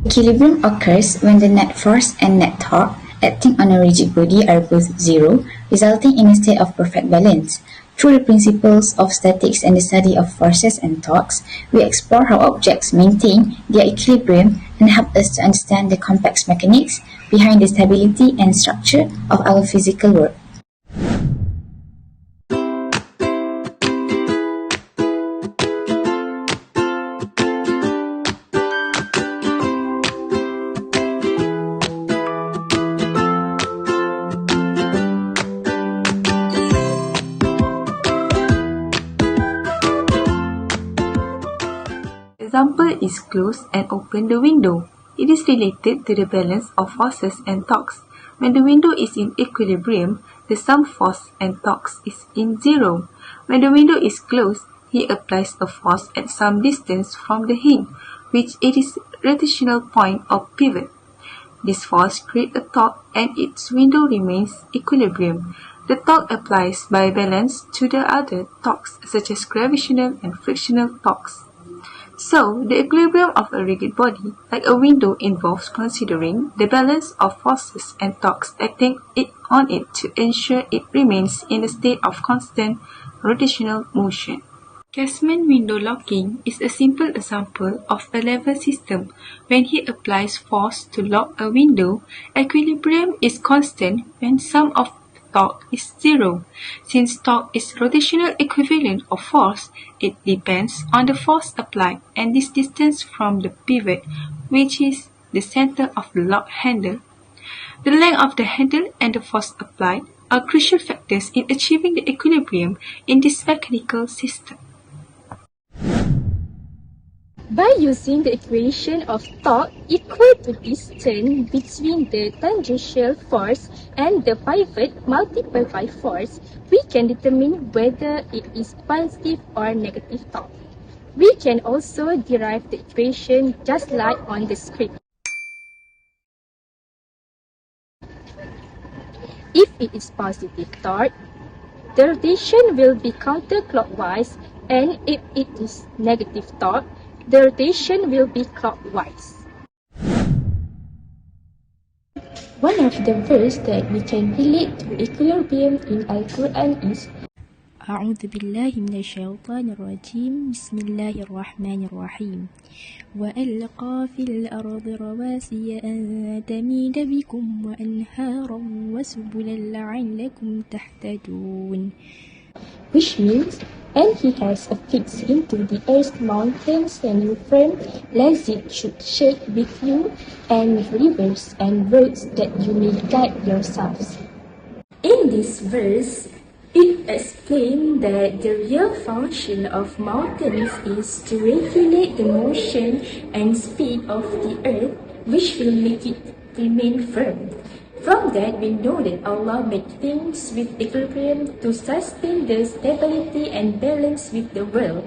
Equilibrium occurs when the net force and net torque acting on a rigid body are both zero, resulting in a state of perfect balance. Through the principles of statics and the study of forces and torques, we explore how objects maintain their equilibrium and help us to understand the complex mechanics behind the stability and structure of our physical world. Example is close and open the window. It is related to the balance of forces and torques. When the window is in equilibrium, the sum force and torques is in zero. When the window is closed, he applies a force at some distance from the hinge, which it is rotational point or pivot. This force creates a torque and its window remains equilibrium. The torque applies by balance to the other torques such as gravitational and frictional torques. So, the equilibrium of a rigid body, like a window, involves considering the balance of forces and torques acting on it to ensure it remains in a state of constant rotational motion. Casement window locking is a simple example of a lever system. When he applies force to lock a window, equilibrium is constant when sum of torque is zero. Since torque is rotational equivalent of force, it depends on the force applied and this distance from the pivot, which is the center of the lock handle. The length of the handle and the force applied are crucial factors in achieving the equilibrium in this mechanical system. By using the equation of torque equal to distance between the tangential force and the pivot multiplied by force, we can determine whether it is positive or negative torque. We can also derive the equation just like on the script. If it is positive torque, the rotation will be counterclockwise, and if it is negative torque, the rotation will be clockwise. One of the verses that we can relate to equilibrium in Al-Quran is أعوذ بالله من الشيطان الرجيم بسم الله الرحمن الرحيم وألقى في الأرض رواسي أن تميد بكم وأنهارا وسبلا لعلكم تهتدون, which means, and he has affixed into the earth's mountains and you firm, lest it should shake with you, and with rivers and roads that you may guide yourselves. In this verse, it explains that the real function of mountains is to regulate the motion and speed of the earth, which will make it remain firm. From that, we know that Allah made things with equilibrium to sustain the stability and balance with the world.